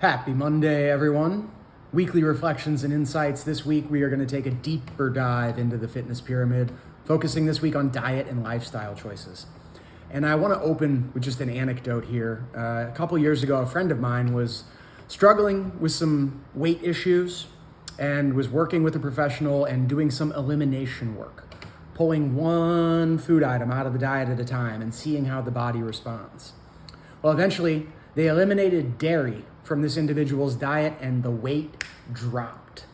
Happy Monday, everyone. Weekly reflections and insights. This week, we are going to take a deeper dive into the fitness pyramid, focusing this week on diet and lifestyle choices. And I want to open with just an anecdote here. A couple years ago, a friend of mine was struggling with some weight issues and was working with a professional and doing some elimination work, pulling one food item out of the diet at a time and seeing how the body responds. Well, eventually, they eliminated dairy from this individual's diet and the weight dropped.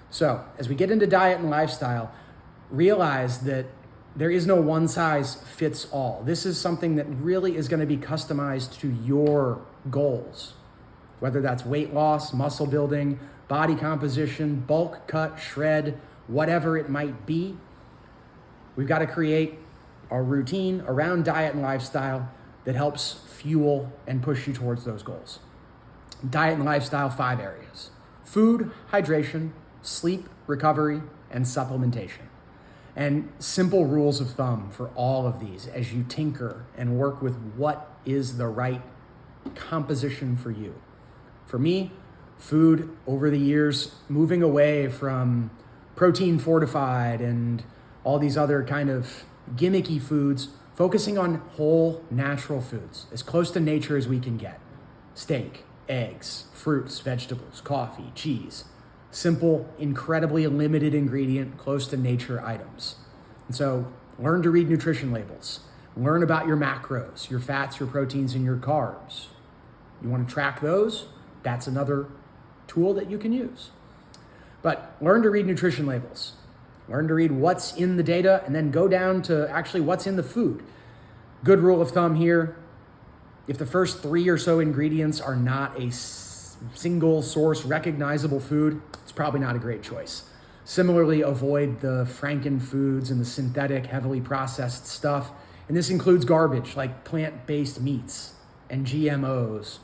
So, as we get into diet and lifestyle, realize that there is no one size fits all. This is something that really is going to be customized to your goals, whether that's weight loss, muscle building, body composition, bulk cut, shred, whatever it might be. We've got to create a routine around diet and lifestyle that helps fuel and push you towards those goals. Diet and lifestyle, 5 areas: food, hydration, sleep, recovery, and supplementation. And simple rules of thumb for all of these as you tinker and work with what is the right composition for you. For me, food over the years, moving away from protein fortified and all these other kind of gimmicky foods, focusing on whole natural foods, as close to nature as we can get. Steak, eggs, fruits, vegetables, coffee, cheese. Simple, incredibly limited ingredient, close to nature items. And so learn to read nutrition labels. Learn about your macros, your fats, your proteins, and your carbs. You want to track those? That's another tool that you can use. But learn to read nutrition labels. Learn to read what's in the data and then go down to actually what's in the food. Good rule of thumb here: if the first 3 or so ingredients are not a single source recognizable food, it's probably not a great choice. Similarly, avoid the Franken foods and the synthetic, heavily processed stuff. And this includes garbage like plant-based meats and GMOs.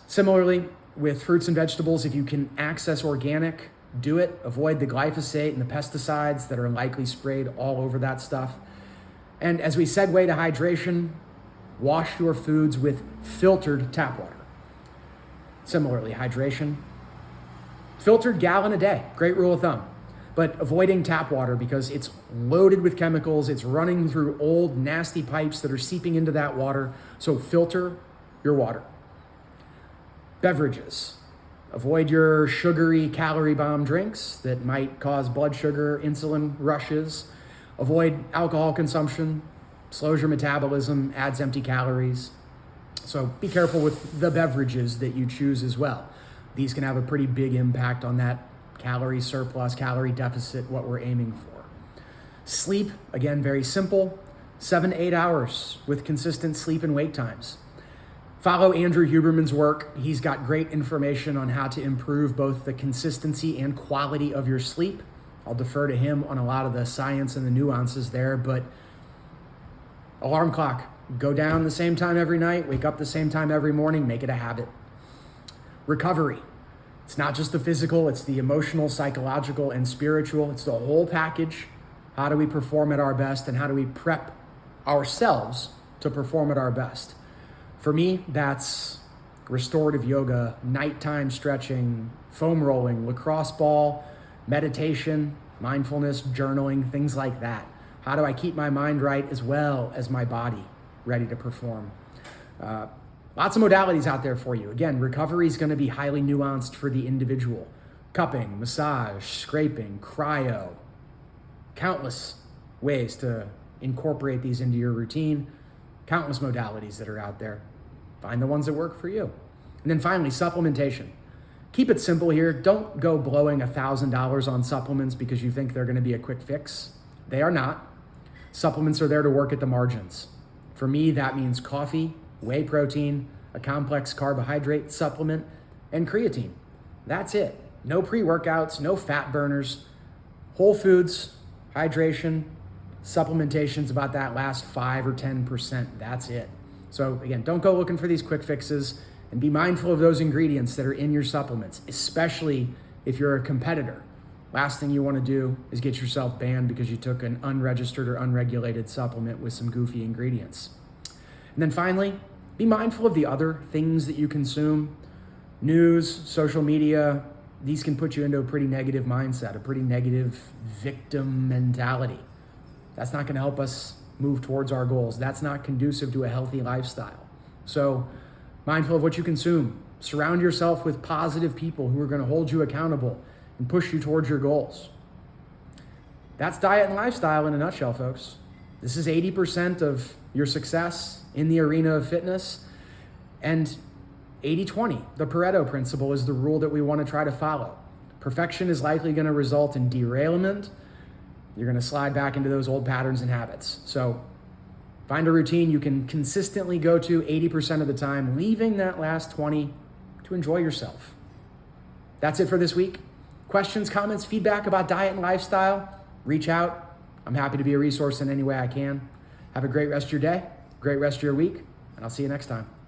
Similarly, with fruits and vegetables, if you can access organic, do it. Avoid the glyphosate and the pesticides that are likely sprayed all over that stuff. And as we segue to hydration, wash your foods with filtered tap water. Similarly, hydration, filtered gallon a day, great rule of thumb. But avoiding tap water because it's loaded with chemicals, it's running through old nasty pipes that are seeping into that water, so filter your water. Beverages. Avoid your sugary calorie bomb drinks that might cause blood sugar, insulin rushes. Avoid alcohol consumption, slows your metabolism, adds empty calories. So be careful with the beverages that you choose as well. These can have a pretty big impact on that calorie surplus, calorie deficit, what we're aiming for. Sleep, again, very simple, 7 to 8 hours with consistent sleep and wake times. Follow Andrew Huberman's work. He's got great information on how to improve both the consistency and quality of your sleep. I'll defer to him on a lot of the science and the nuances there, but alarm clock, go down the same time every night, wake up the same time every morning, make it a habit. Recovery. It's not just the physical, it's the emotional, psychological, and spiritual. It's the whole package. How do we perform at our best, and how do we prep ourselves to perform at our best? For me, that's restorative yoga, nighttime stretching, foam rolling, lacrosse ball, meditation, mindfulness, journaling, things like that. How do I keep my mind right as well as my body ready to perform? Lots of modalities out there for you. Again, recovery is going to be highly nuanced for the individual. Cupping, massage, scraping, cryo, countless ways to incorporate these into your routine, countless modalities that are out there. Find the ones that work for you. And then finally, supplementation. Keep it simple here. Don't go blowing $1,000 on supplements because you think they're going to be a quick fix. They are not. Supplements are there to work at the margins. For me, that means coffee, whey protein, a complex carbohydrate supplement, and creatine. That's it. No pre-workouts, no fat burners, whole foods, hydration, supplementation's about that last 5 or 10%. That's it. So again, don't go looking for these quick fixes, and be mindful of those ingredients that are in your supplements, especially if you're a competitor. Last thing you want to do is get yourself banned because you took an unregistered or unregulated supplement with some goofy ingredients. And then finally, Be mindful of the other things that you consume. News, social media, these can put you into a pretty negative mindset, a pretty negative victim mentality. That's not going to help us move towards our goals. That's not conducive to a healthy lifestyle. So, mindful of what you consume. Surround yourself with positive people who are going to hold you accountable and push you towards your goals. That's diet and lifestyle in a nutshell, folks. This is 80% of your success in the arena of fitness. And 80-20, the Pareto principle, is the rule that we want to try to follow. Perfection is likely going to result in derailment. You're going to slide back into those old patterns and habits. So find a routine you can consistently go to 80% of the time, leaving that last 20 to enjoy yourself. That's it for this week. Questions, comments, feedback about diet and lifestyle, reach out. I'm happy to be a resource in any way I can. Have a great rest of your day, great rest of your week, and I'll see you next time.